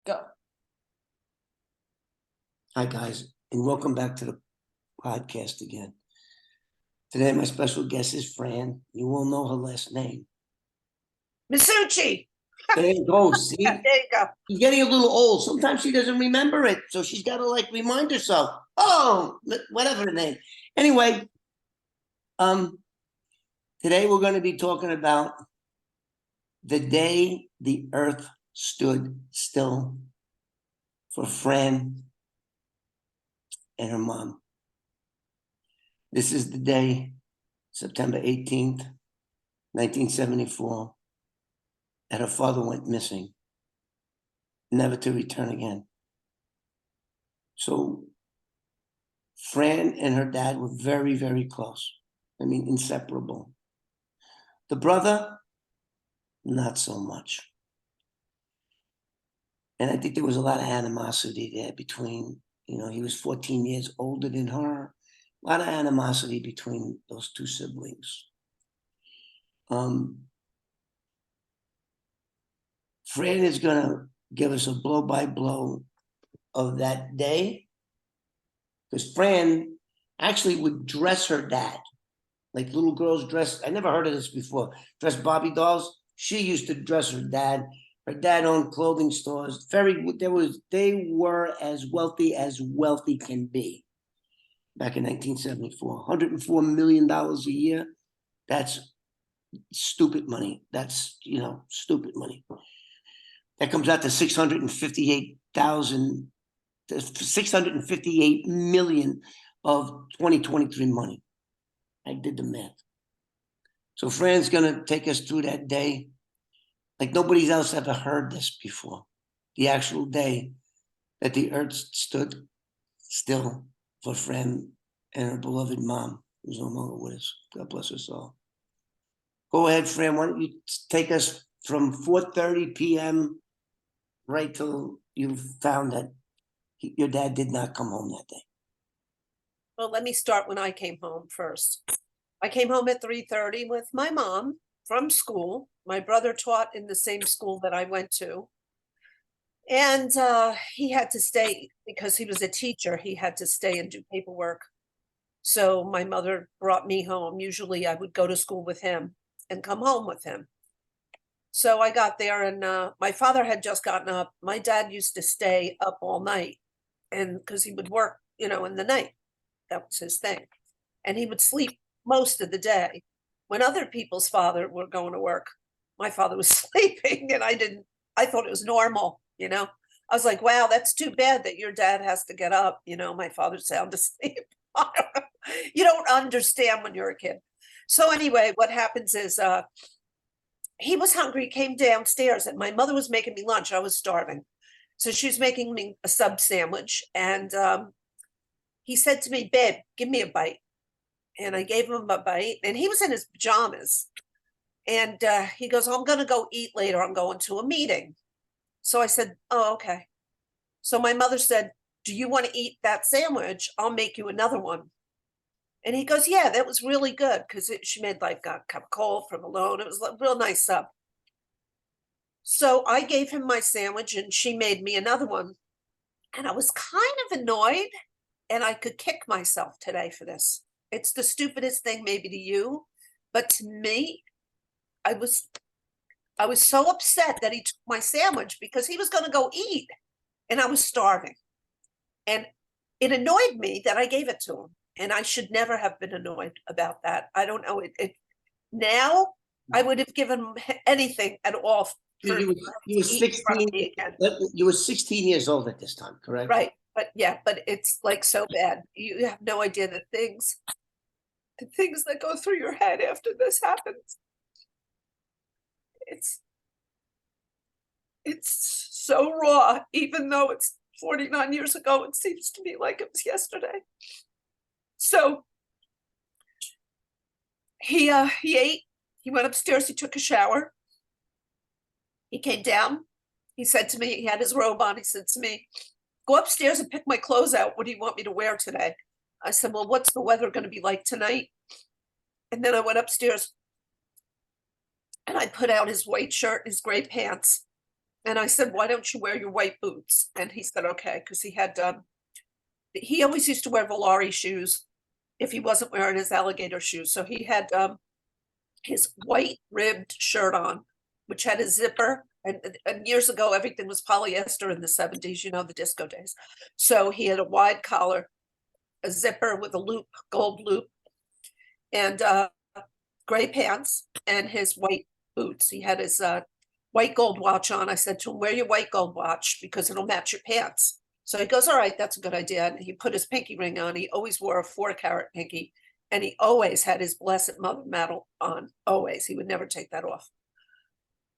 Go. Hi, guys, and welcome back to the podcast again. Today, my special guest is Fran. You all know her last name. Masucci. There you go. See, There you go. she's getting a little old. Sometimes she doesn't remember it, so she's got to remind herself. Oh, whatever the name. Anyway, today we're going to be talking about the day the Earth stood still for Fran and her mom. This is the day, September 18th, 1974, that her father went missing, never to return again. So Fran and her dad were very, very close. I mean, inseparable. The brother, not so much. And I think there was a lot of animosity there between, he was 14 years older than her. A lot of animosity between those two siblings. Fran is going to give us a blow-by-blow of that day, because Fran actually would dress her dad like little girls dress. I never heard of this before. Dress Barbie dolls. She used to dress her dad. Her dad owned clothing stores. They were as wealthy can be. Back in 1974, $104 million a year. That's stupid money. That's stupid money. That comes out to 658 million of 2023 money. I did the math. So Fran's gonna take us through that day like nobody else ever heard this before. The actual day that the earth stood still for Fran and her beloved mom, who's no longer with us. God bless us all. Go ahead, Fran. Why don't you take us from 4:30 p.m. right till you found that your dad did not come home that day? Well, let me start when I came home first. I came home at 3:30 with my mom from school. My brother taught in the same school that I went to. And he had to stay because he was a teacher. He had to stay and do paperwork. So my mother brought me home. Usually I would go to school with him and come home with him. So I got there and my father had just gotten up. My dad used to stay up all night, and because he would work, in the night. That was his thing. And he would sleep most of the day. When other people's father were going to work, my father was sleeping, and I thought it was normal. I was like, wow, that's too bad that your dad has to get up. My father's sound asleep. You don't understand when you're a kid. So anyway, what happens is he was hungry, came downstairs, and my mother was making me lunch. I was starving. So she was making me a sub sandwich. And he said to me, babe, give me a bite. And I gave him a bite. And he was in his pajamas. And he goes, I'm going to go eat later. I'm going to a meeting. So I said, oh, okay. So my mother said, do you want to eat that sandwich? I'll make you another one. And he goes, yeah, that was really good, because she made like a cup of cold from alone. It was a real nice sub. So I gave him my sandwich and she made me another one. And I was kind of annoyed, and I could kick myself today for this. It's the stupidest thing maybe to you, but to me, I was so upset that he took my sandwich because he was going to go eat and I was starving. And it annoyed me that I gave it to him. And I should never have been annoyed about that. I don't know. Now I would have given him anything at all. You were 16. You were 16 years old at this time, correct? Right. But yeah, but it's like so bad. You have no idea the things that go through your head after this happens. It's so raw, even though it's 49 years ago. It seems to me like it was yesterday. So he ate, he went upstairs, he took a shower. He came down. He said to me, he had his robe on. He said to me, go upstairs and pick my clothes out. What do you want me to wear today? I said, well, what's the weather going to be like tonight? And then I went upstairs and I put out his white shirt, his gray pants. And I said, why don't you wear your white boots? And he said, okay, because he always used to wear Volare shoes if he wasn't wearing his alligator shoes. So he had his white ribbed shirt on, which had a zipper. And years ago, everything was polyester in the 70s, you know, the disco days. So he had a wide collar, a zipper with a loop, gold loop, and gray pants and his white boots. He had his white gold watch on. I said to him, wear your white gold watch because it'll match your pants. So he goes, all right, that's a good idea. And he put his pinky ring on. He always wore a 4-carat pinky. And he always had his Blessed Mother medal on, always. He would never take that off.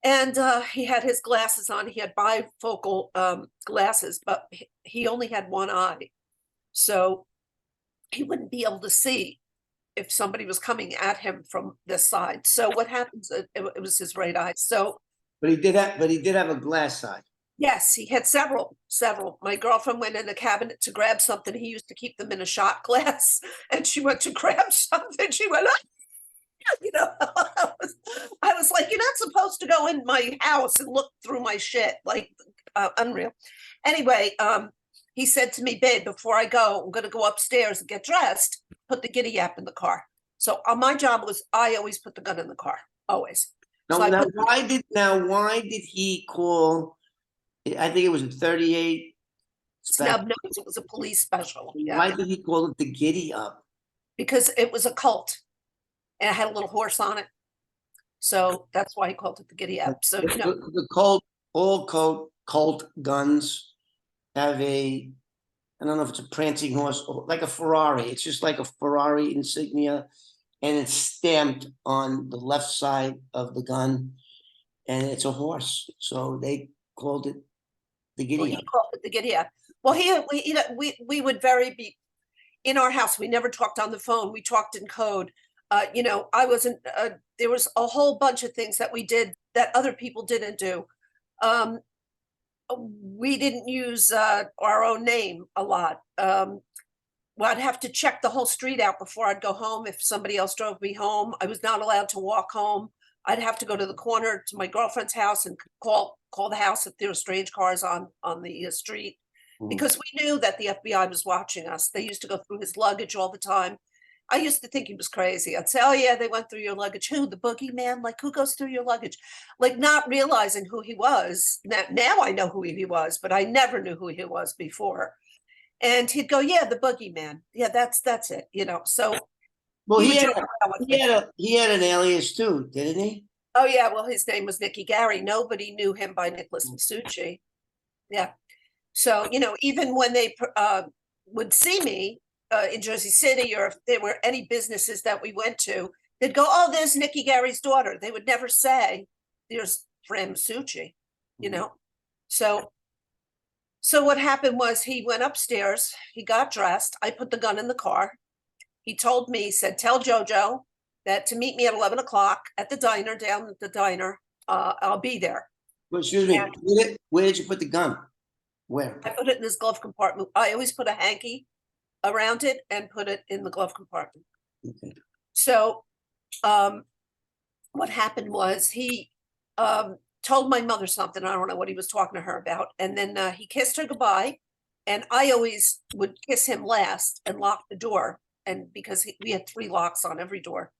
And he had his glasses on. He had bifocal glasses, but he only had one eye. So he wouldn't be able to see if somebody was coming at him from this side. So what happens, it was his right eye. So But he did have a glass side. yes, he had several. My girlfriend went in the cabinet to grab something. He used to keep them in a shot glass, and she went to grab something. She went, you know, I was like, you're not supposed to go in my house and look through my shit, like unreal. Anyway, he said to me, babe, before I go, I'm going to go upstairs and get dressed, put the giddy app in the car. So my job was, I always put the gun in the car, always. So Now, why did he call? I think it was a 38 snub special. nose, it was a police special. Yeah, Why did he call it the giddy up? because it was a cult and it had a little horse on it. So that's why he called it the giddy up. So, you know, All cult guns have I don't know if it's a prancing horse or like a Ferrari. It's just like a Ferrari insignia, and it's stamped on the left side of the gun, and it's a horse. So they called it the well, giddy he up. called it the giddy up. Well, we would be in our house. We never talked on the phone. We talked in code. You know, I wasn't, there was a whole bunch of things that we did that other people didn't do. We didn't use our own name a lot. Well, I'd have to check the whole street out before I'd go home. If somebody else drove me home, I was not allowed to walk home. I'd have to go to the corner to my girlfriend's house and call the house if there were strange cars on the street, because we knew that the FBI was watching us. They used to go through his luggage all the time. I used to think he was crazy. I'd say, oh yeah, they went through your luggage. Who, the boogeyman? Like, who goes through your luggage? Like, not realizing who he was. Now I know who he was, but I never knew who he was before. And he'd go, yeah, the boogeyman. Yeah, that's it, you know. So Well, he he would had joke around with me. he had an alias too, didn't he? Oh yeah, well, his name was Nicky Gary. Nobody knew him by Nicholas Masucci. Yeah. So, you know, even when they would see me in Jersey City, or if there were any businesses that we went to, they'd go, oh, there's Nicky Gary's daughter. They would never say, there's Fran Masucci, you know? So what happened was he went upstairs, he got dressed, I put the gun in the car. He told me, he said, tell JoJo that to meet me at 11 o'clock at the diner, down at the diner, I'll be there. Well, excuse me. And Where did you put the gun? Where? I put it in his glove compartment. I always put a hanky around it and put it in the glove compartment. Okay. So what happened was he told my mother something. I don't know what he was talking to her about. And then he kissed her goodbye. And I always would kiss him last and lock the door. And because we had 3 locks on every door.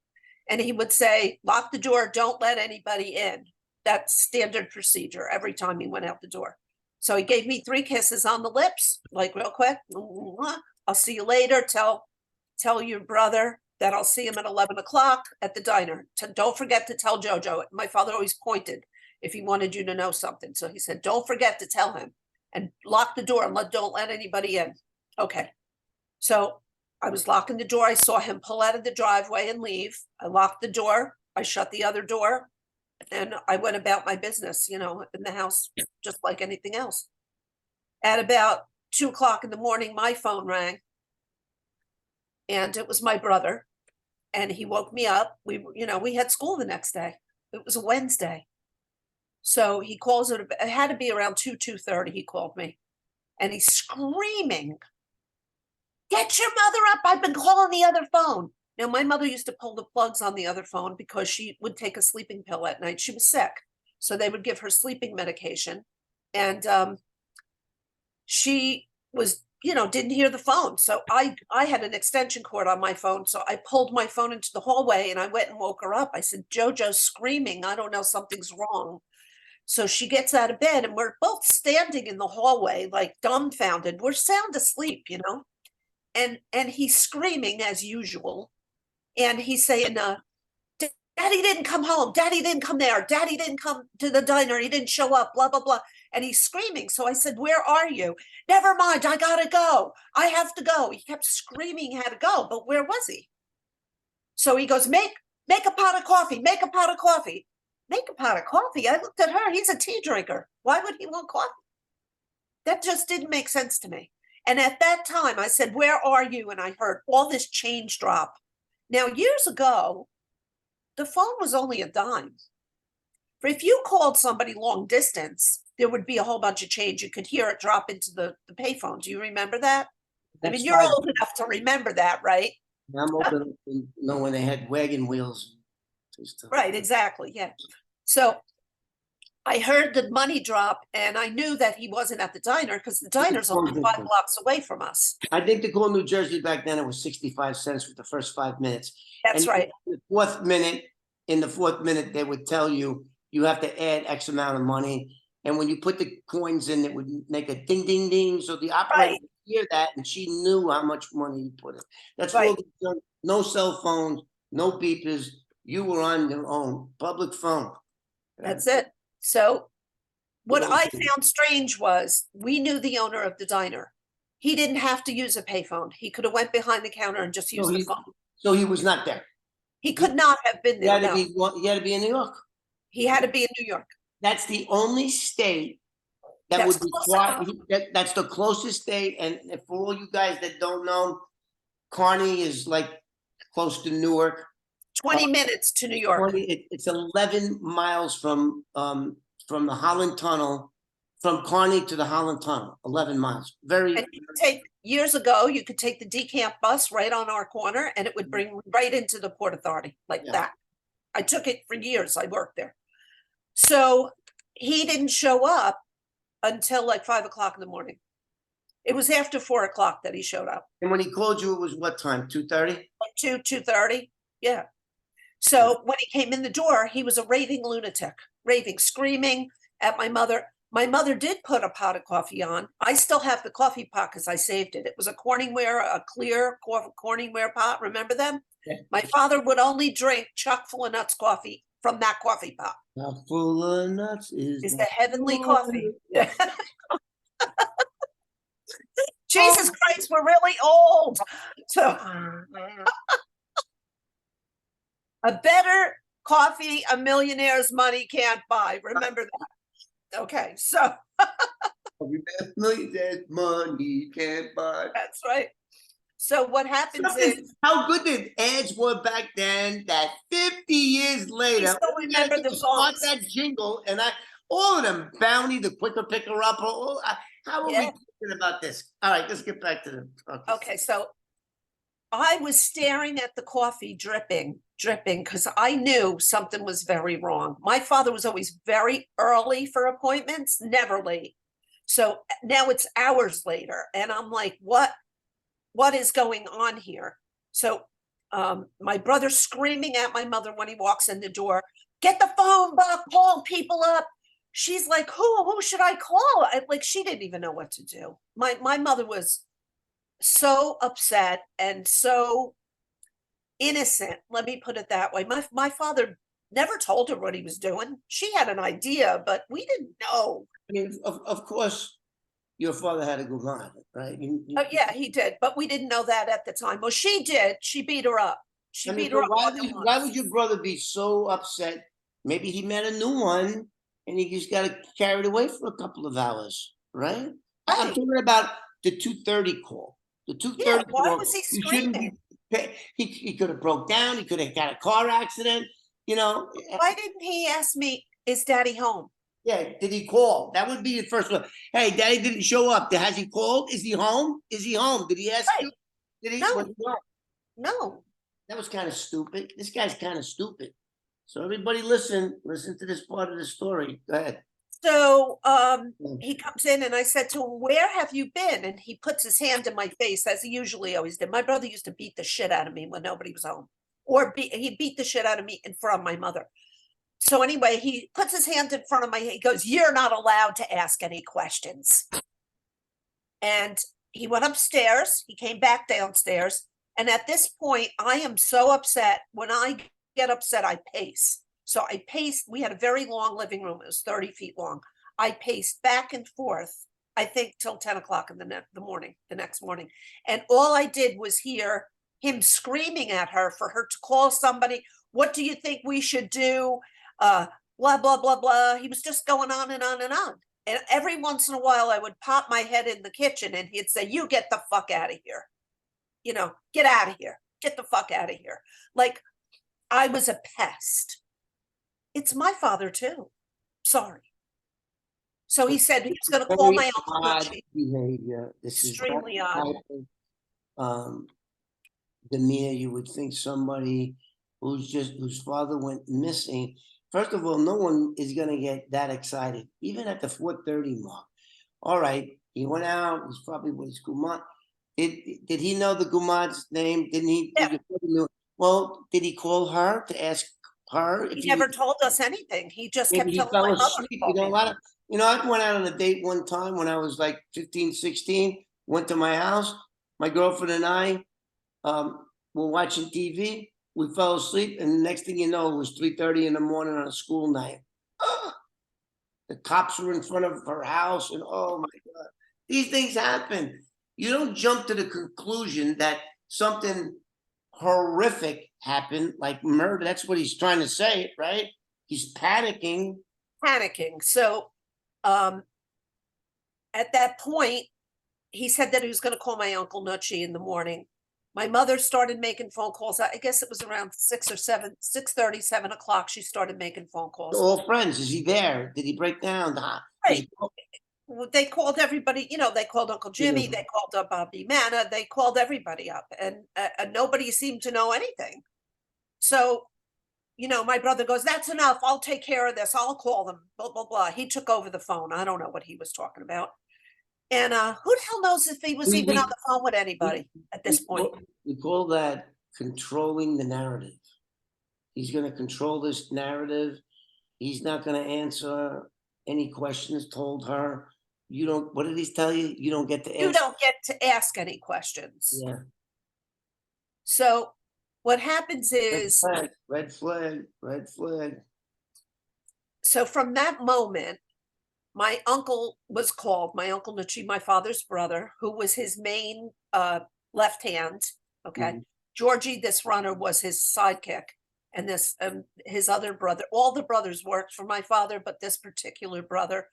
And he would say, lock the door, don't let anybody in. That's standard procedure every time he went out the door. So he gave me 3 kisses on the lips, like real quick. I'll see you later. Tell your brother that I'll see him at 11 o'clock at the diner. Don't forget to tell JoJo. My father always pointed if he wanted you to know something. So he said, don't forget to tell him, and lock the door and don't let anybody in. Okay. So I was locking the door. I saw him pull out of the driveway and leave. I locked the door. I shut the other door, and I went about my business, you know, in the house, just like anything else. At about 2 o'clock in the morning, my phone rang, and it was my brother, and he woke me up. We had school the next day. It was a Wednesday. So he calls it had to be around 2:30. He called me, and he's screaming, get your mother up. I've been calling the other phone. Now, my mother used to pull the plugs on the other phone because she would take a sleeping pill at night. She was sick. So they would give her sleeping medication. And she was, didn't hear the phone. So I had an extension cord on my phone. So I pulled my phone into the hallway and I went and woke her up. I said, JoJo's screaming. I don't know, something's wrong. So she gets out of bed and we're both standing in the hallway, like dumbfounded. We're sound asleep, and he's screaming as usual. And he's saying, Daddy didn't come home. Daddy didn't come there. Daddy didn't come to the diner. He didn't show up, blah, blah, blah. And he's screaming. So I said, where are you? Never mind. I gotta go. I have to go. He kept screaming he had to go, but where was he? So he goes, make a pot of coffee, make a pot of coffee. Make a pot of coffee. I looked at her. He's a tea drinker. Why would he want coffee? That just didn't make sense to me. And at that time I said, where are you? And I heard all this change drop. Now, years ago, the phone was only a dime. For if you called somebody long distance, there would be a whole bunch of change. You could hear it drop into the payphone. Do you remember that? I mean, you're old enough to remember that, right? I'm old enough to know when they had wagon wheels. Right, exactly. Yeah. So I heard the money drop and I knew that he wasn't at the diner because the diner's only 5 blocks away from us. I think to call New Jersey back then, it was 65 cents for the first 5 minutes. That's right. In the fourth minute, they would tell you, you have to add X amount of money. And when you put the coins in, it would make a ding, ding, ding. So the operator would hear that and she knew how much money you put in. That's right. No cell phones, no beepers. You were on your own public phone. That's it. So what I found strange was we knew the owner of the diner. He didn't have to use a payphone. He could have went behind the counter and just used the phone. So he was not there. He could not have been there. He had to be in New York. He had to be in New York. That's the only state that would require. That's the closest state. And for all you guys that don't know, Kearney is like close to Newark. 20 minutes to New York. It's 11 miles from the Holland Tunnel, from Kearney to the Holland Tunnel. 11 miles. And years ago, you could take the decamp bus right on our corner, and it would bring right into the Port Authority like that. I took it for years. I worked there. So he didn't show up until like 5 o'clock in the morning. It was after 4 o'clock that he showed up. And when he called you, it was what time? 2:30? 2:30. Yeah. So when he came in the door, he was a raving lunatic, screaming at my mother. My mother did put a pot of coffee on. I still have the coffee pot because I saved it. It was a clear Corningware pot. Remember them? Yeah. My father would only drink chock full of nuts coffee from that coffee pot. Chock full of nuts is the heavenly coffee. Jesus Christ, we're really old. So a better coffee a millionaire's money can't buy. Remember that. Okay, so millionaire's money can't buy. That's right. So what happens is, how good the ads were back then that 50 years later, I still remember the songs. That jingle, and all of them, Bounty, the quicker picker up. How are we thinking about this? All right, let's get back to the. Okay, so I was staring at the coffee dripping, because I knew something was very wrong. My father was always very early for appointments, never late. So now it's hours later, and I'm like, what is going on here? So my brother's screaming at my mother when he walks in the door, get the phone, Buck, call people up. She's like, who should I call? She didn't even know what to do. My mother was so upset and so innocent. Let me put it that way. My father never told her what he was doing. She had an idea, but we didn't know. I mean, of course, your father had a good mind, right? Oh, yeah, he did. But we didn't know that at the time. Well, she did. She beat her up. Why would your brother be so upset? Maybe he met a new one and he just got carried away for a couple of hours, right? I'm talking about the 2:30 call. The 2:30 call. Why was he screaming? He could have broke down. He could have got a car accident, Why didn't he ask me, is Daddy home? Yeah, did he call? That would be the first one. Hey, Daddy didn't show up. Has he called? Is he home? Is he home? Did he ask you? Did he? No. That was kind of stupid. This guy's kind of stupid. So everybody listen to this part of the story. Go ahead. So Mm. he comes in and I said to him, "Where have you been?" And he puts his hand in my face as he usually always did. My brother used to beat the shit out of me when nobody was home, or he beat the shit out of me in front of my mother. So anyway, he puts his hand in front of my, he goes, "You're not allowed to ask any questions." And he went upstairs, he came back downstairs. And at this point, I am so upset. When I get upset, I pace. So I paced, we had a very long living room, it was 30 feet long. I paced back and forth, I think till 10 o'clock in the morning, the next morning. And all I did was hear him screaming at her for her to call somebody. "What do you think we should do? Blah, blah, blah, blah." He was just going on and on and on. And every once in a while, I would pop my head in the kitchen and he'd say, "You get the fuck out of here. Get out of here. Get the fuck out of here." Like I was a pest. It's my father too. Sorry. So he said he was going to call Very my uncle odd Nucci. behavior. This is not Extremely the odd. type of demeanor you would think somebody whose father went missing. First of all, no one is gonna get that excited, even at the 4:30 mark. All right, he went out, he's probably with his gumad. Did he know the gumad's name? Didn't he? Yeah. You probably knew. Well, did he call her to ask her if He he was? never told us anything. He just Maybe kept he telling fell my mother asleep. to call me. I went out on a date one time when I was like 15, 16, went to my house. My girlfriend and I were watching TV. We fell asleep, and the next thing you know, it was 3:30 in the morning on a school night. Ah, the cops were in front of her house, and oh my God, these things happen. You don't jump to the conclusion that something horrific happened, like murder. That's what he's trying to say, right? He's panicking. Panicking. So um, at that point, he said that he was going to call my uncle Nucci in the morning. My mother started making phone calls. I guess it was around 6 or 7, 6:30, 7 o'clock. She started making phone They're calls. all friends. Is he there? Did he break down? His, Right. They called everybody, they called Uncle Jimmy, they called up Bobby Manna, they called everybody up, and nobody seemed to know anything. So, my brother goes, "That's enough. I'll take care of this. I'll call them." Blah blah blah. He took over the phone. I don't know what he was talking about. And who the hell knows if he was we, even on we, the phone with we, anybody at we, this point? call, we call that controlling the narrative. He's going to control this narrative. He's not going to answer any questions told her. You don't, what did he tell you? You don't get to You answer. don't get to ask any questions. Yeah. So what happens Red is, flag, red flag, red flag. so from that moment, my uncle was called, my uncle Nucci, my father's brother, who was his main left hand. Okay. Mhm. Georgie, this runner, was his sidekick. And this, his other brother, all the brothers worked for my father, but this particular brother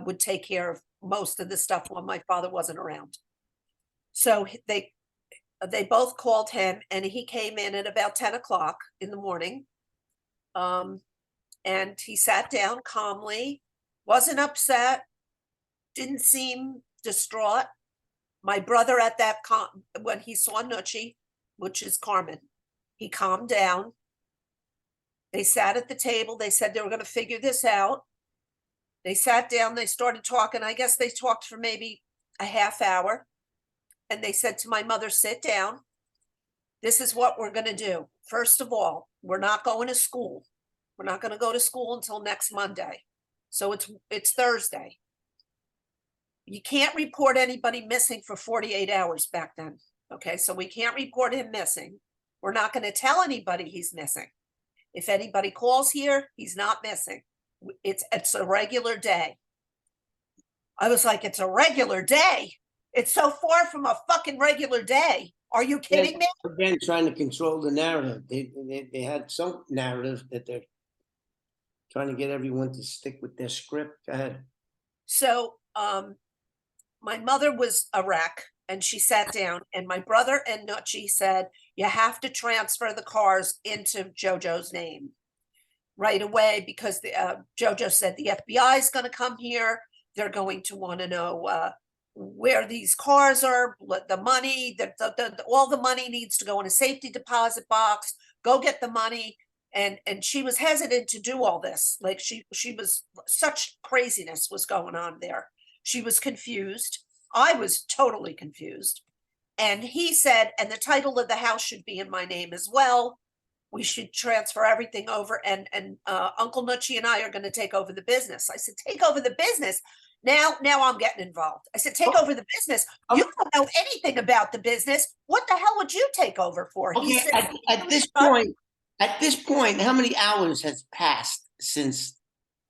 would take care of most of the stuff when my father wasn't around. So they both called him, and he came in at about 10 o'clock in the morning. And he sat down calmly, wasn't upset, didn't seem distraught. My brother at that when he saw Nucci, which is Carmen, he calmed down. They sat at the table. They said they were going to figure this out. They sat down. They started talking. I guess they talked for maybe a half hour. And they said to my mother, "Sit down. This is what we're going to do. First of all, we're not going to school. We're not going to go to school until next Monday. So it's Thursday. You can't report anybody missing for 48 hours back then. Okay, so we can't report him missing. We're not going to tell anybody he's missing. If anybody calls here, he's not missing. It's a regular day." I was like, "It's a regular day? It's so far from a fucking regular day. Are you kidding me?" Again, trying to control the narrative. They had some narrative that they're trying to get everyone to stick with their script. Go ahead. So my mother was a wreck, and she sat down, and my brother and Nucci said, "You have to transfer the cars into JoJo's name right away, because JoJo said the FBI is going to come here. They're going to want to know where these cars are, the money, all the money needs to go in a safety deposit box. Go get the money And she was hesitant to do all this. Like she was, such craziness was going on there. She was confused. I was totally confused. And he said, and the title of the house should be in my name as well. We should transfer everything over, and Uncle Nucci and I are going to take over the business. I said, take over the business. Now I'm getting involved. I said, take over the business. You don't know anything about the business. What the hell would you take over for? He Okay, said, at this point, how many hours has passed since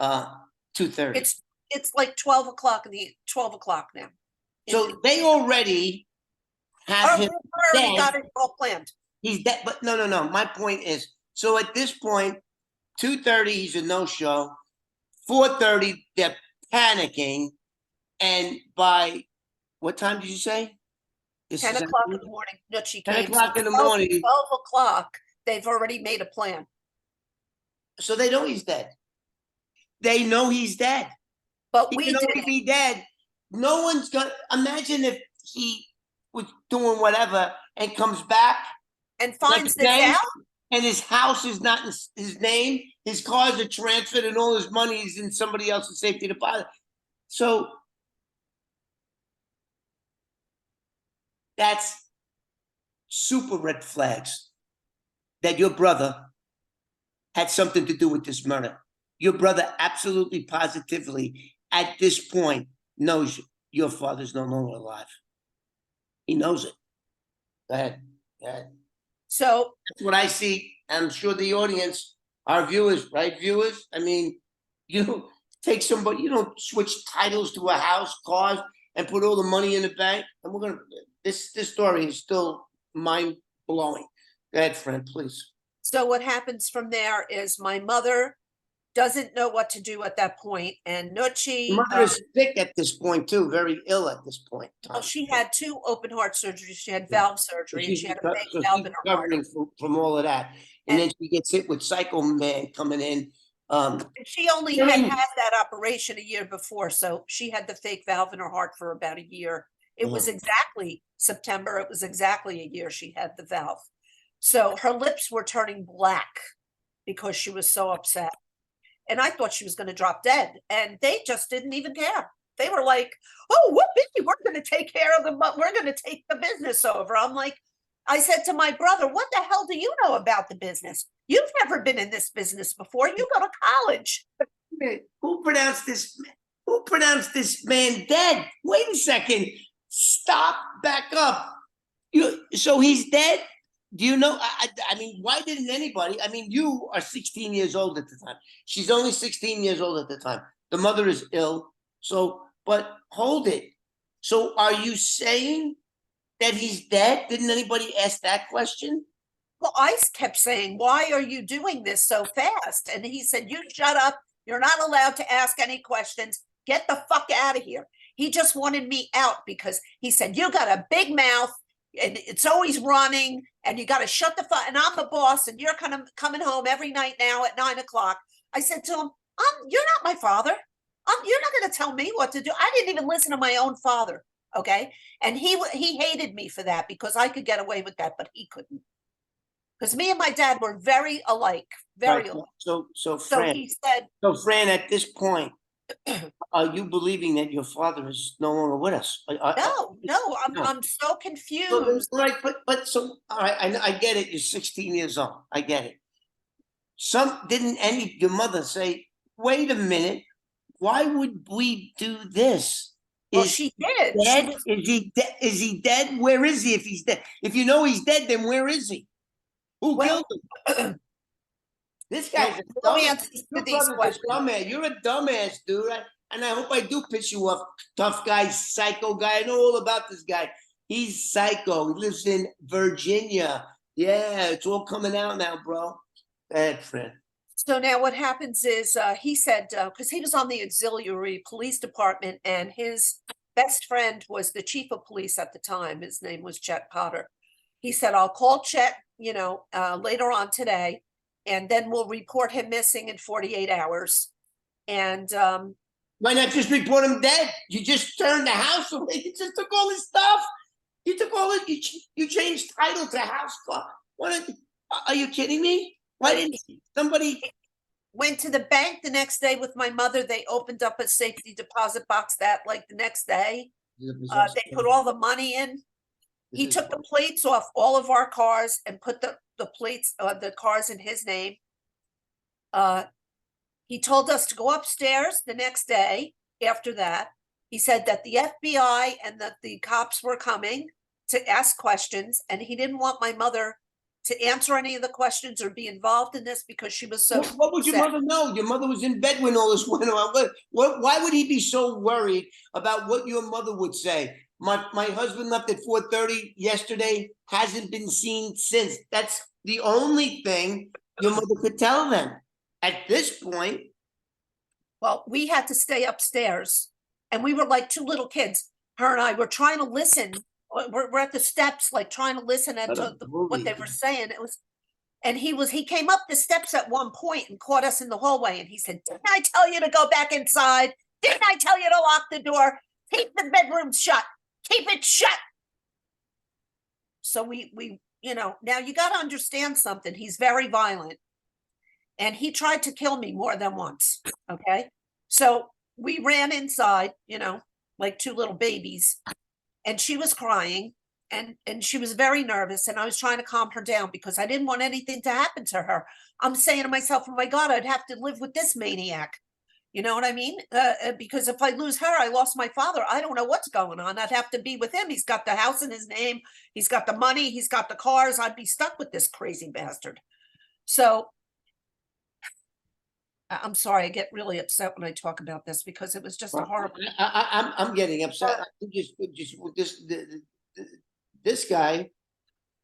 2:30? it's like 12 o'clock 12 o'clock now. So they already have him We already dead. got it all planned. He's dead, but no. My point is, so at this point, 2:30, he's a no-show. 4:30, they're panicking, and by what time did you say? 10 o'clock in the morning, Nucci 10 came. o'clock in the morning. 12 o'clock, they've already made a plan. So they know he's dead. They know he's dead. But He we can only didn't. be dead. No one's gonna imagine if he was doing whatever and comes back And finds this today, out. and his house is not in his name, his cars are transferred, and all his money is in somebody else's safety deposit. So that's super red flags that your brother had something to do with this murder. Your brother absolutely positively at this point knows your father's no longer alive. He knows it. Go ahead. Go ahead. So That's what I see. I'm sure the audience, our viewers, right? Viewers, I mean, you take somebody, you don't switch titles to a house, cars, and put all the money in the bank. And we're gonna this story is still mind blowing. Go ahead, Fran, please. So what happens from there is my mother doesn't know what to do at that point, and Nucci, Your mother is sick at this point too, very ill at this point. well, she had 2 open heart surgeries. She had valve surgery, and she had a fake valve in her heart. Recovering from all of that, and then she gets hit with Psycho Man coming in. And she only had that operation a year before, so she had the fake valve in her heart for about a year. It was exactly September. It was exactly a year she had the valve. So her lips were turning black because she was so upset. And I thought she was going to drop dead. And they just didn't even care. They were like, oh, whoopee, we're going to take care of them. We're going to take the business over. I'm like, I said to my brother, what the hell do you know about the business? You've never been in this business before. You go to college. Who pronounced this? Who pronounced this man dead? Wait a second. Stop. Back up. So he's dead. Do you know? I mean, why didn't anybody? I mean, you are 16 years old at the time. She's only 16 years old at the time. The mother is ill. So, but hold it. So, are you saying that he's dead? Didn't anybody ask that question? Well, I kept saying, why are you doing this so fast? And he said, you shut up. You're not allowed to ask any questions. Get the fuck out of here. He just wanted me out because he said, you got a big mouth and it's always running and you got to shut the fuck. And I'm the boss and you're kind of coming home every night now at 9 o'clock. I said to him, you're not my father. You're not going to tell me what to do. I didn't even listen to my own father. Okay. And he hated me for that because I could get away with that, but he couldn't. Because me and my dad were very alike, very alike. So Fran, he said, Fran, at this point, are you believing that your father is no longer with us? No, I'm so confused. Right, but so all right, I get it. You're 16 years old. I get it. Didn't your mother say, wait a minute, why would we do this? Well, she did. Dead? Is he dead? Where is he if he's dead? If you know he's dead, then where is he? Who killed him? This guy's a dumbass. You're a dumbass, dude. And I hope I do piss you off, tough guy, psycho guy. I know all about this guy. He's psycho. He lives in Virginia. Yeah, it's all coming out now, bro. Go ahead, Fran. So now what happens is he said, because he was on the auxiliary police department and his best friend was the chief of police at the time. His name was Chet Potter. He said, I'll call Chet, later on today, and then we'll report him missing in 48 hours. And why not just report him dead? You just turned the house away. You just took all his stuff. You took all it. You changed title to house call. Are you kidding me? Why didn't somebody? Went to the bank the next day with my mother. They opened up a safety deposit box that like the next day. They put all the money in. He took the plates off all of our cars and put the plates, the cars in his name. He told us to go upstairs the next day after that. He said that the FBI and that the cops were coming to ask questions, and he didn't want my mother to answer any of the questions or be involved in this because she was so What would your upset. mother know? Your mother was in bed when all this went on. Why would he be so worried about what your mother would say? My husband left at 4:30 yesterday, hasn't been seen since. That's the only thing your mother could tell them. At this point, Well, we had to stay upstairs and we were like two little kids. Her and I were trying to listen. We're at the steps, like trying to listen What to a movie. what they were saying. It was, and he came up the steps at one point and caught us in the hallway. And he said, "Didn't I tell you to go back inside? Didn't I tell you to lock the door? Keep the bedroom shut. Keep it shut." So we, now you got to understand something. He's very violent. And he tried to kill me more than once. Okay. So we ran inside, like two little babies, and she was crying and she was very nervous. And I was trying to calm her down because I didn't want anything to happen to her. I'm saying to myself, oh my God, I'd have to live with this maniac. You know what I mean? Because if I lose her, I lost my father. I don't know what's going on. I'd have to be with him. He's got the house in his name. He's got the money. He's got the cars. I'd be stuck with this crazy bastard. So I'm sorry, I get really upset when I talk about this because it was just a horrible. I'm getting upset. I think this guy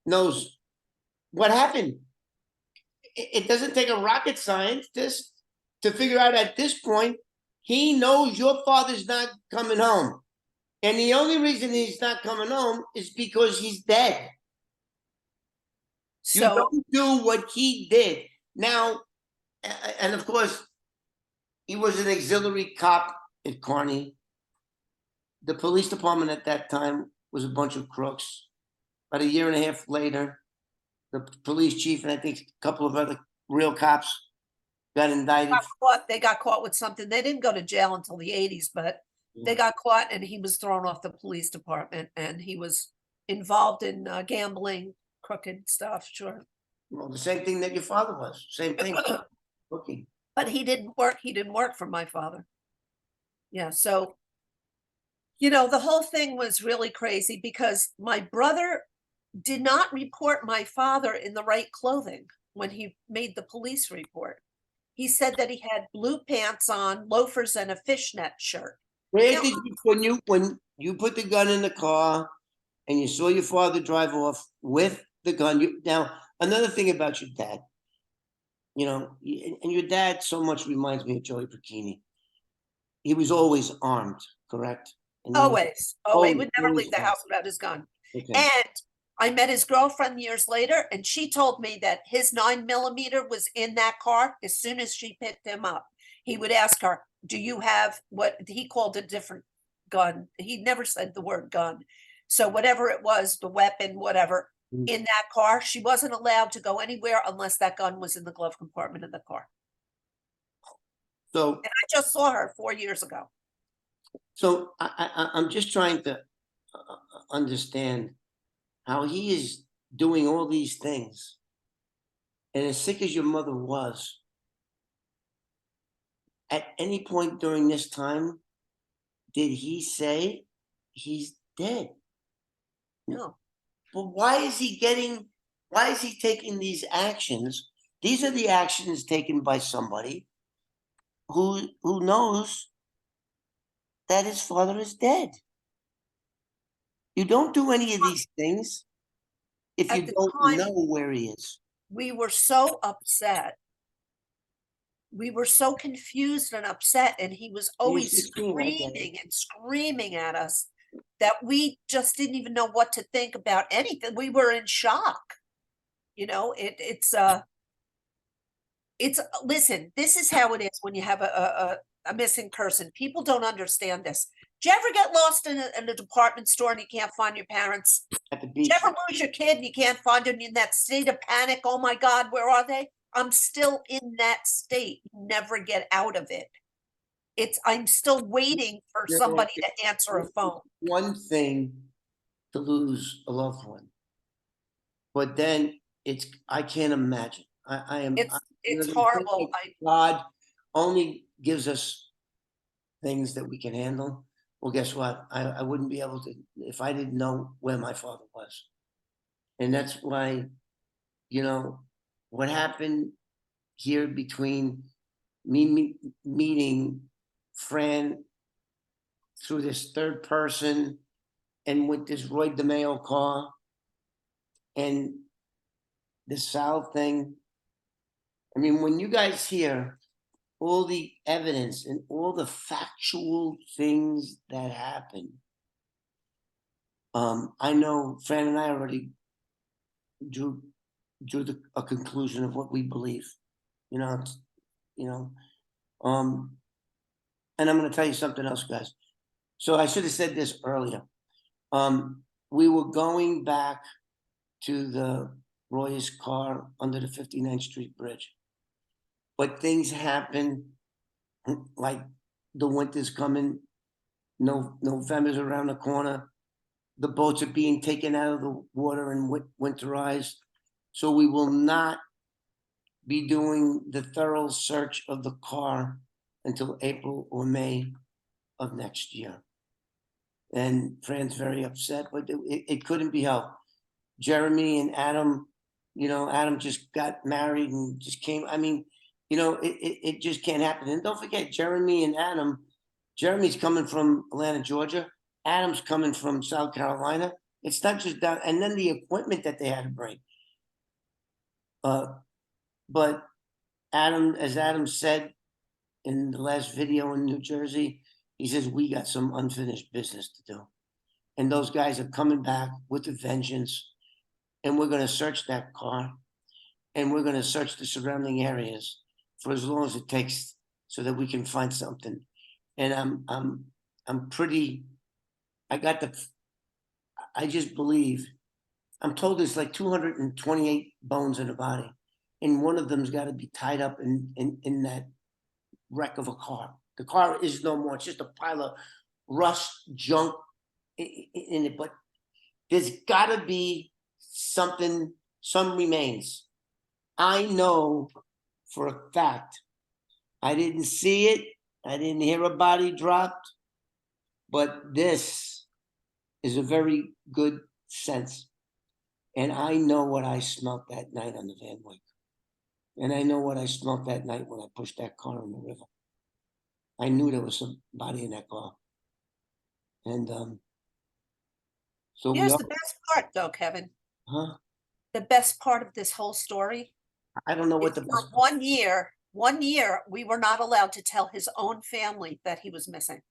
knows what happened. It doesn't take a rocket scientist to figure out at this point. He knows your father's not coming home, and the only reason he's not coming home is because he's dead. You So don't do what he did now. And of course, he was an auxiliary cop at Kearney. The police department at that time was a bunch of crooks. About a year and a half later, the police chief and I think a couple of other real cops got indicted. they got caught with something. They didn't go to jail until the 80s, but they got caught and he was thrown off the police department and he was involved in gambling, crooked stuff. Sure. Well, the same thing that your father was. Same thing. Okay. But he didn't work. He didn't work for my father. Yeah. So, the whole thing was really crazy because my brother did not report my father in the right clothing when he made the police report. He said that he had blue pants on, loafers, and a fishnet shirt. Where did you, when you put the gun in the car and you saw your father drive off with the gun? Now, another thing about your dad, and your dad so much reminds me of Joey Bikini. He was always armed, correct? Always. Oh, he would never always leave the armed. house without his gun. Okay. And I met his girlfriend years later, and she told me that his 9mm was in that car as soon as she picked him up. He would ask her, "Do you have what he called a different gun?" He never said the word gun. So whatever it was, the weapon, whatever, in that car, she wasn't allowed to go anywhere unless that gun was in the glove compartment of the car. So, And I just saw her 4 years ago. so I'm just trying to understand how he is doing all these things. And as sick as your mother was, at any point during this time, did he say he's dead? No. But why is he taking these actions? These are the actions taken by somebody who knows that his father is dead. You don't do any of these things if At you the don't time, know where he is. we were so upset. We were so confused and upset, and he was You're always 16, I get it. screaming and screaming at us that we just didn't even know what to think about anything. We were in shock. It's listen, this is how it is when you have a missing person. People don't understand this. Do you ever get lost in a department store and you can't find your parents? At the Do beach. you ever lose your kid and you can't find them in that state of panic? Oh my God, where are they? I'm still in that state, never get out of it. I'm still waiting for You know, somebody to answer a phone. one thing to lose a loved one, but then I can't imagine. I am, It's they say horrible. that God only gives us things that we can handle. Well, guess what? I wouldn't be able to if I didn't know where my father was. And that's why, you know, what happened here between meeting Fran through this third person and with this Roy DeMeo car and the Sal thing. I mean, when you guys hear all the evidence and all the factual things that happen, I know Fran and I already drew a conclusion of what we believe. You know, you know, um, and I'm going to tell you something else, guys. So I should have said this earlier. We were going back to the Roy's car under the 59th Street Bridge, but things happen like the winter's coming. No, November's around the corner. The boats are being taken out of the water and winterized. So we will not be doing the thorough search of the car until April or May of next year. And Fran's very upset, but it couldn't be helped. Jeremy and Adam, Adam just got married and just came. I mean, it just can't happen. And don't forget, Jeremy's coming from Atlanta, Georgia. Adam's coming from South Carolina. It's not just that, and then the equipment that they had to bring. But as Adam said in the last video in New Jersey, he says, we got some unfinished business to do. And those guys are coming back with a vengeance. And we're going to search that car. And we're going to search the surrounding areas for as long as it takes so that we can find something. And I'm pretty, I just believe, I'm told there's like 228 bones in the body. And one of them's got to be tied up in that wreck of a car. The car is no more. It's just a pile of rust, junk in it. But there's got to be something, some remains. I know for a fact. I didn't see it. I didn't hear a body dropped. But this is a very good sense. And I know what I smelt that night on the Van Wyck. And I know what I smelt that night when I pushed that car in the river. I knew there was somebody in that car. And so we Here's are, the best part though, Kevin. huh? The best part of this whole story I don't know is what the for best. 1 year, we were not allowed to tell his own family that he was missing.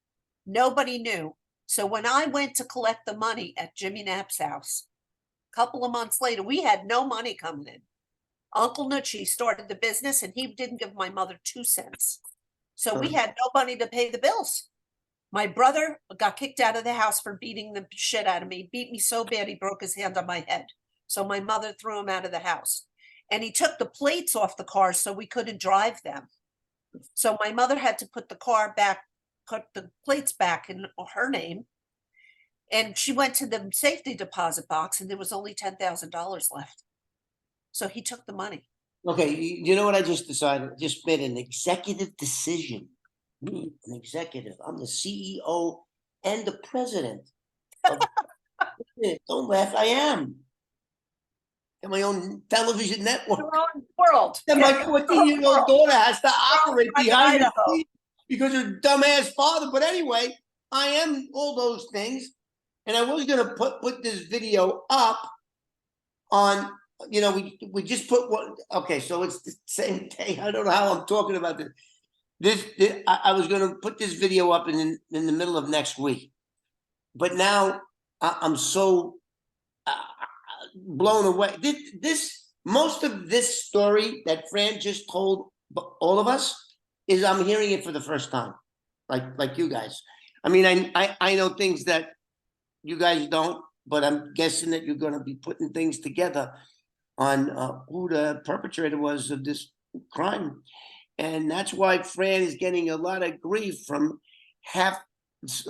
Nobody knew. So when I went to collect the money at Jimmy Knapp's house, a couple of months later, we had no money coming in. Uncle Nucci started the business and he didn't give my mother 2 cents. So we had no money to pay the bills. My brother got kicked out of the house for beating the shit out of me, beat me so bad he broke his hand on my head. So my mother threw him out of the house. And he took the plates off the cars so we couldn't drive them. So my mother had to put the plates back in her name. And she went to the safety deposit box and there was only $10,000 left. So he took the money. Okay, you know what I just decided? Just made an executive decision. Me, an executive. I'm the CEO and the president of don't laugh, I am. Got my own television network. Your own world. And my 14-year-old daughter has to operate From behind the Idaho. scenes because her dumbass father. But anyway, I am all those things. And I was gonna put this video up on, we just put one. Okay, so it's the same day. I don't know how I'm talking about this. I was gonna put this video up in the middle of next week, but now I'm so blown away. Most of this story that Fran just told all of us is I'm hearing it for the first time, like you guys. I mean, I know things that you guys don't, but I'm guessing that you're going to be putting things together. on who the perpetrator was of this crime. And that's why Fran is getting a lot of grief from half,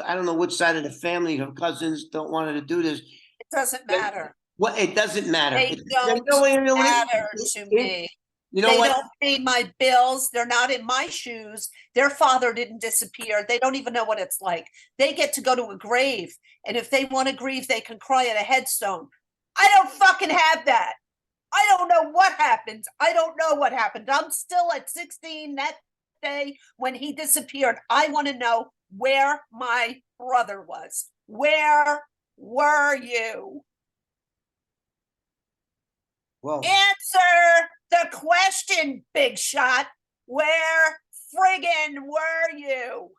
I don't know which side of the family, her cousins don't want her to do this. It doesn't matter. Well, it doesn't matter. They don't matter to me. You know They what? don't pay my bills. They're not in my shoes. Their father didn't disappear. They don't even know what it's like. They get to go to a grave. And if they want to grieve, they can cry at a headstone. I don't fucking have that. I don't know what happened. I don't know what happened. I'm still at 16 that day when he disappeared. I want to know where my brother was. Where were you? Well, Answer the question, big shot. Where friggin' were you?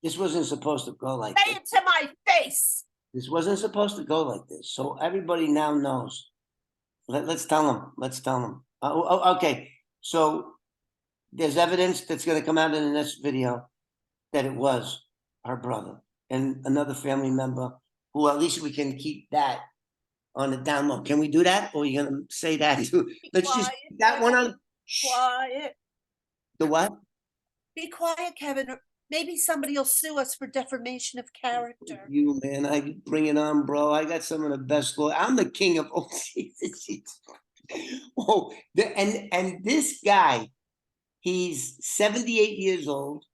this wasn't supposed to go like Say this. it to my face. This wasn't supposed to go like this. So everybody now knows. Let's tell them. Let's tell them. Okay. So there's evidence that's going to come out in the next video that it was her brother and another family member who at least we can keep that on the down low. Can we do that? Or are you going to say that too? Let's just keep that one on. Quiet. The what? Be quiet, Kevin. Maybe somebody will sue us for defamation of character. You, man, I bring it on, bro. I got some of the best law. I'm the king of oh, and this guy, he's 78 years old.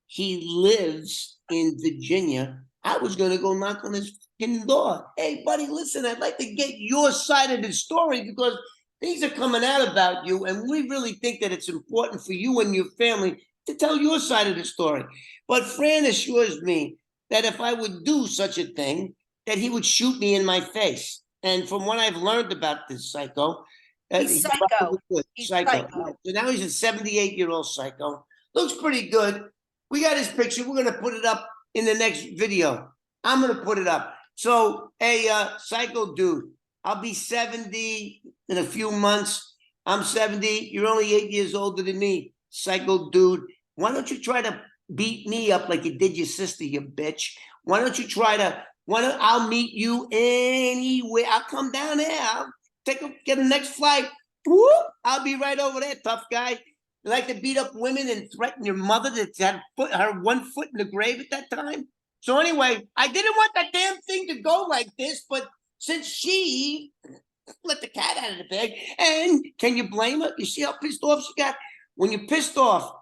He lives in Virginia. I was gonna go knock on his fucking door. Hey, buddy, listen, I'd like to get your side of the story because things are coming out about you, and we really think that it's important for you and your family to tell your side of the story. But Fran assures me that if I would do such a thing, that he would shoot me in my face. And from what I've learned about this psycho, He's psycho. He's psycho. So now he's a 78-year-old psycho. Looks pretty good. We got his picture. We're gonna put it up in the next video. I'm gonna put it up. So, hey, psycho dude, I'll be 70 in a few months. I'm 70. You're only 8 years older than me. Psycho dude, why don't you try to beat me up like you did your sister, you bitch? Why don't you try to, I'll meet you anywhere. I'll come down there. I'll get a next flight. Whoop, I'll be right over there, tough guy. You like to beat up women and threaten your mother that had her 1 foot in the grave at that time? So anyway, I didn't want that damn thing to go like this, but since she let the cat out of the bag, and can you blame her? You see how pissed off she got? When you're pissed off,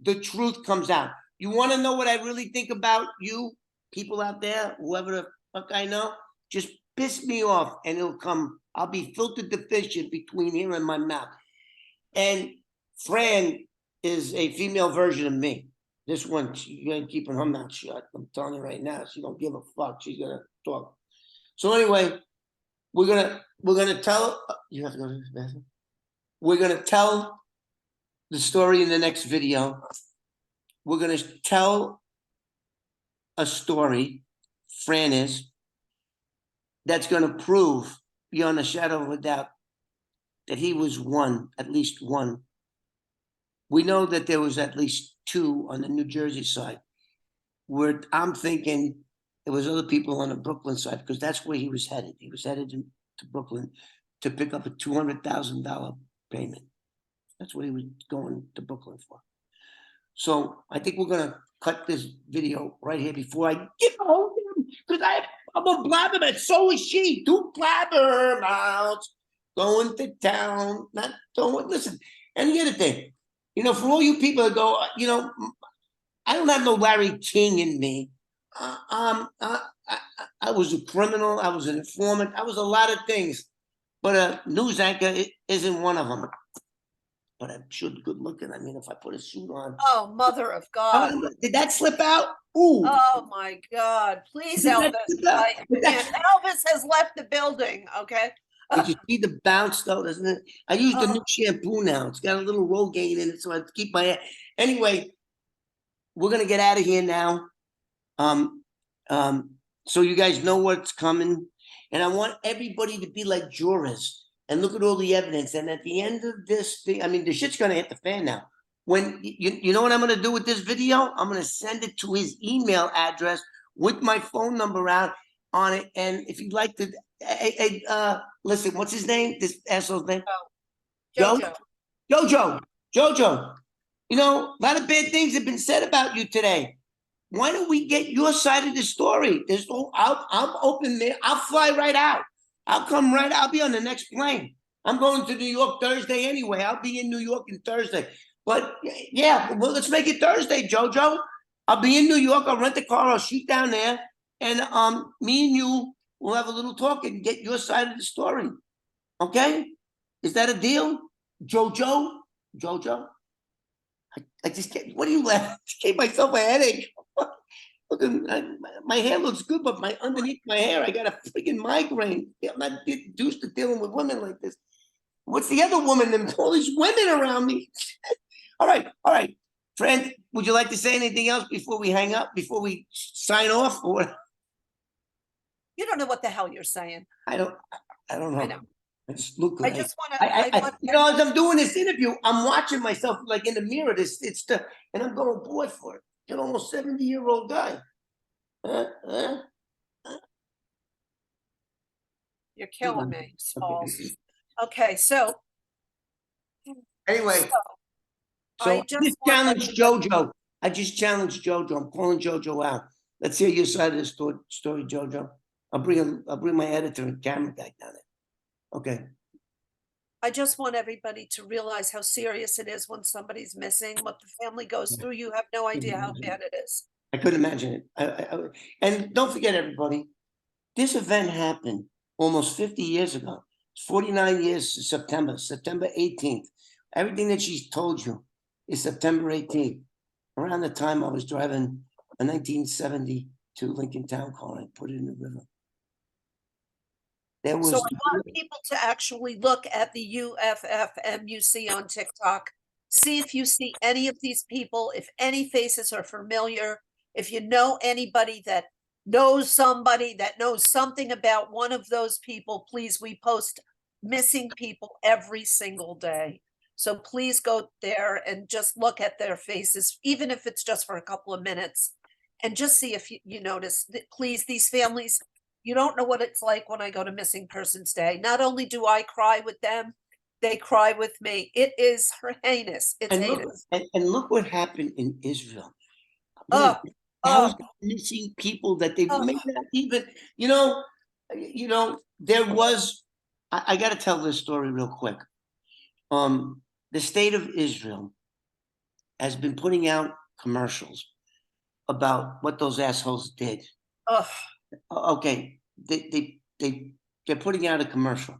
the truth comes out. You want to know what I really think about you, people out there, whoever the fuck I know? Just piss me off and it'll come. I'll be filter deficient between here and my mouth. And Fran is a female version of me. This one, she's gonna keep her mouth shut. I'm telling you right now, she don't give a fuck. She's gonna talk. So anyway, we're gonna tell. You have to go to the bathroom. We're gonna tell the story in the next video. We're gonna tell a story, Fran is, that's gonna prove beyond a shadow of a doubt that he was one, at least one. We know that there was at least 2 on the New Jersey side. Where I'm thinking there was other people on the Brooklyn side because that's where he was headed. He was headed to Brooklyn to pick up a $200,000 payment. That's what he was going to Brooklyn for. So I think we're gonna cut this video right here before I get home because I'm a blabbermouth. So is she. 2 blabbermouths going to town. Not going. Listen. And the other thing, for all you people that go, I don't have no Larry King in me. I was a criminal. I was an informant. I was a lot of things, but a news anchor isn't one of them. But I'm sure good looking. I mean, if I put a suit on. Oh, mother of God. Did that slip out? Ooh. Oh my God. Please, Elvis. Elvis has left the building, okay? Did you see the bounce though, doesn't it? I use the new shampoo now. It's got a little Rogaine in it, so I keep my hair. Anyway, we're gonna get out of here now. So you guys know what's coming. And I want everybody to be like jurors and look at all the evidence. And at the end of this thing, I mean, the shit's gonna hit the fan now. When you know what I'm gonna do with this video? I'm gonna send it to his email address with my phone number out on it. And if you'd like to Hey, listen, what's his name? This asshole's name? Joe? Jojo. Jojo. You know, a lot of bad things have been said about you today. Why don't we get your side of the story? There's no, I'm open there. I'll fly right out. I'll come right. I'll be on the next plane. I'm going to New York Thursday anyway. I'll be in New York on Thursday. But yeah, well, let's make it Thursday, Jojo. I'll be in New York. I'll rent a car. I'll shoot down there, and me and you will have a little talk and get your side of the story. Okay? Is that a deal, Jojo? Jojo? I just can't. What are you laughing? I just gave myself a headache. Look, my hair looks good, but underneath my hair, I got a freaking migraine. I'm not used to dealing with women like this. What's the other woman? There's all these women around me. All right. Fran, would you like to say anything else before we hang up? Before we sign off? Or You don't know what the hell you're saying. I don't know. I know. I just look good. I just want to. You know, as I'm doing this interview, I'm watching myself like in the mirror. And I'm going, boy, for it. An almost 70-year-old guy. You're killing me, Smalls. Okay, so Anyway, I so just just challenge Jojo. I just challenged Jojo. I'm calling Jojo out. Let's hear your side of the story, Jojo. I'll bring my editor and camera guy down there. Okay. I just want everybody to realize how serious it is when somebody's missing, what the family goes through. You have no idea how bad it is. I couldn't imagine it. And don't forget, everybody, this event happened almost 50 years ago. It's 49 years to September 18th. Everything that she's told you is September 18th. Around the time I was driving a 1972 Lincoln Town Car and put it in the river. There was. So I want people to actually look at the UFFM you see on TikTok. See if you see any of these people, if any faces are familiar, if you know anybody that knows somebody that knows something about one of those people, please, we post missing people every single day. So please go there and just look at their faces, even if it's just for a couple of minutes, and just see if you notice that, please, these families, you don't know what it's like when I go to Missing Persons Day. Not only do I cry with them, they cry with me. It is heinous. It's heinous. And look what happened in Israel. Oh, Thousands of missing people that they may not even, there was, I got to tell this story real quick. The state of Israel has been putting out commercials about what those assholes did. Okay, they're putting out a commercial,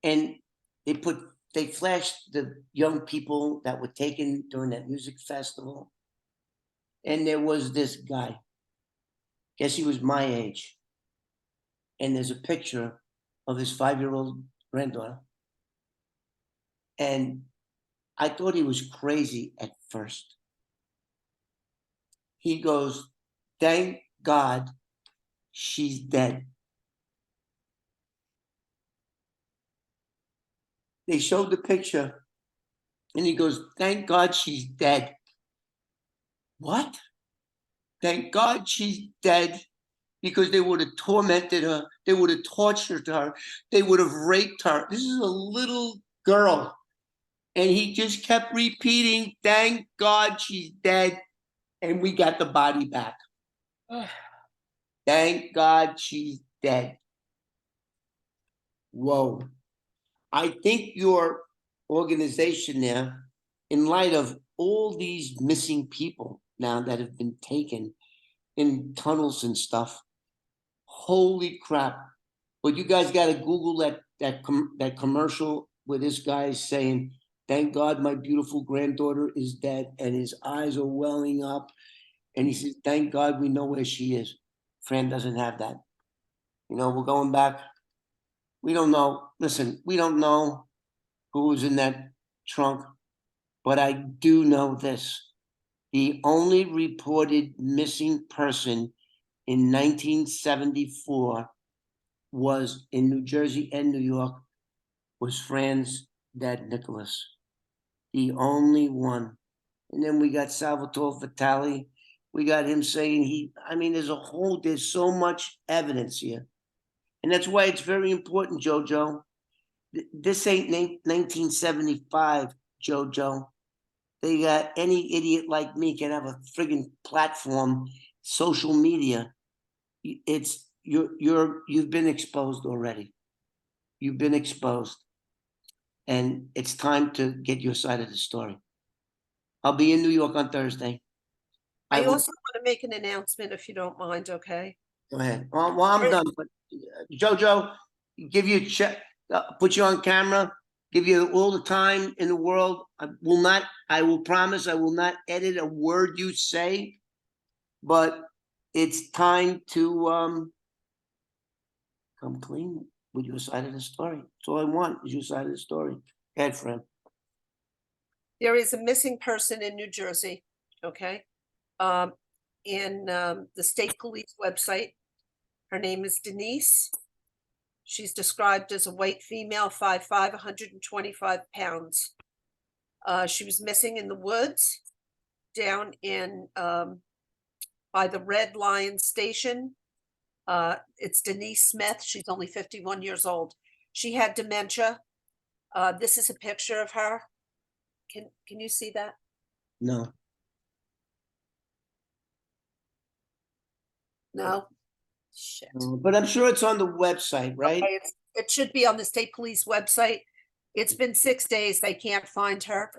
and they flashed the young people that were taken during that music festival, and there was this guy. Guess he was my age, and there's a picture of his 5-year-old granddaughter, and I thought he was crazy at first. He goes, "Thank God she's dead." They showed the picture, and he goes, "Thank God she's dead." What? Thank God she's dead, because they would have tormented her. They would have tortured her. They would have raped her. This is a little girl. And he just kept repeating, "Thank God she's dead." And we got the body back. Thank God she's dead. Whoa. I think your organization there, in light of all these missing people now that have been taken in tunnels and stuff, holy crap. But you guys got to Google that commercial where this guy is saying, "Thank God my beautiful granddaughter is dead," and his eyes are welling up. And he says, "Thank God we know where she is." Fran doesn't have that. We're going back. We don't know. Listen, we don't know who was in that trunk, but I do know this. The only reported missing person in 1974 was in New Jersey and New York, was Fran's dad, Nicholas. The only one. And then we got Salvatore Vitale. We got him saying there's so much evidence here. And that's why it's very important, Jojo. This ain't 1975, Jojo. They got any idiot like me can have a friggin' platform, social media. It's you've been exposed already. You've been exposed, and it's time to get your side of the story. I'll be in New York on Thursday. I I will also want to make an announcement if you don't mind, okay? go ahead. Well, I'm done. But Jojo, give you a check, put you on camera, give you all the time in the world. I will promise I will not edit a word you say, but it's time to come clean with your side of the story. That's all I want is your side of the story. Go ahead, friend. There is a missing person in New Jersey, okay? Um, in the state police website. Her name is Denise. She's described as a white female, 5'5", 125 pounds. She was missing in the woods down in by the Red Lion Station. It's Denise Smith. She's only 51 years old. She had dementia. This is a picture of her. Can you see that? No. No? Shit. But I'm sure it's on the website, right? Okay, it should be on the state police website. It's been 6 days. They can't find her.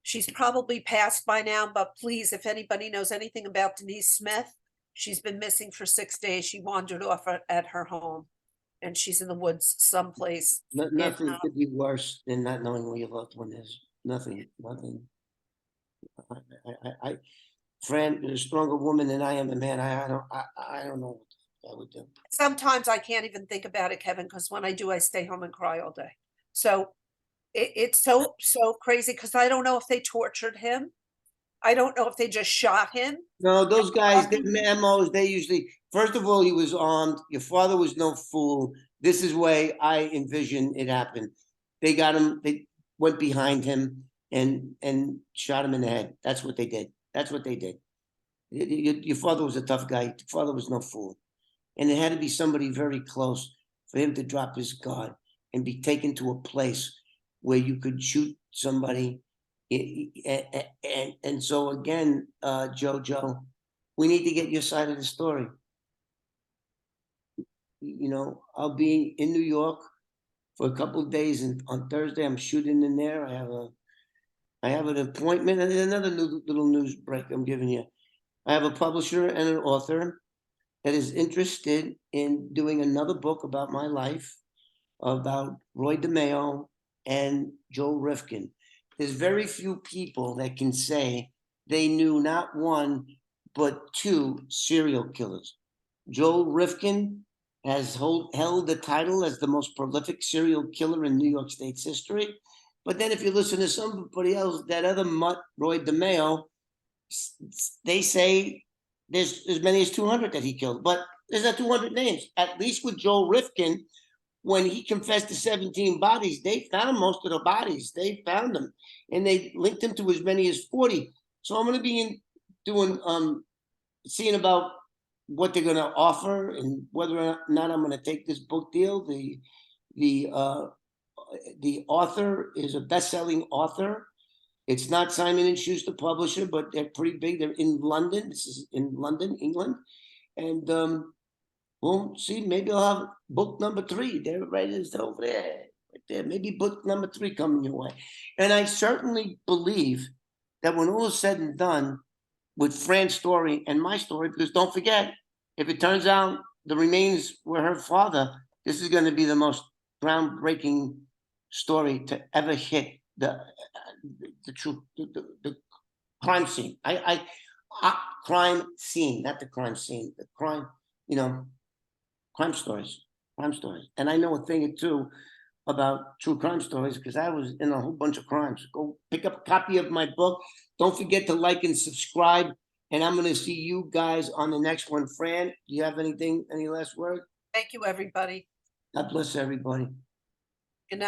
She's probably passed by now, but please, if anybody knows anything about Denise Smith, she's been missing for 6 days. She wandered off at her home and she's in the woods someplace. Nothing could be worse than not knowing where your loved one is. Nothing. I Fran is a stronger woman than I am, and man, I don't know what I would do. Sometimes I can't even think about it, Kevin, because when I do, I stay home and cry all day. So it's so crazy because I don't know if they tortured him. I don't know if they just shot him. No, those guys, their memos, they usually, first of all, he was armed. Your father was no fool. This is way I envision it happened. They got him, they went behind him and shot him in the head. That's what they did. That's what they did. Your father was a tough guy. Your father was no fool. And it had to be somebody very close for him to drop his guard and be taken to a place where you could shoot somebody. And so again, Jojo, we need to get your side of the story. You know, I'll be in New York for a couple of days, and on Thursday I'm shooting in there. I have an appointment, and another little news break I'm giving you. I have a publisher and an author that is interested in doing another book about my life, about Roy DeMeo and Joel Rifkin. There's very few people that can say they knew not one, but two serial killers. Joel Rifkin has held the title as the most prolific serial killer in New York State's history. But then if you listen to somebody else, that other mutt, Roy DeMeo, they say there's as many as 200 that he killed, but there's not 200 names. At least with Joel Rifkin, when he confessed to 17 bodies, they found most of the bodies. They found them, and they linked him to as many as 40. So I'm going to be doing seeing about what they're going to offer and whether or not I'm going to take this book deal. The author is a best-selling author. It's not Simon and Schuster publisher, but they're pretty big. They're in London. This is in London, England, and we'll see. Maybe I'll have book number 3. They're right over there, right there. Maybe book number 3 coming your way. And I certainly believe that when all is said and done with Fran's story and my story, because don't forget, if it turns out the remains were her father, this is going to be the most groundbreaking story to ever hit the crime scene. Crime scene, not the crime scene. The crime, crime stories. And I know a thing or two about true crime stories because I was in a whole bunch of crimes. Go pick up a copy of my book. Don't forget to like and subscribe. And I'm going to see you guys on the next one. Fran, do you have any last word? Thank you, everybody. God bless everybody. Good night.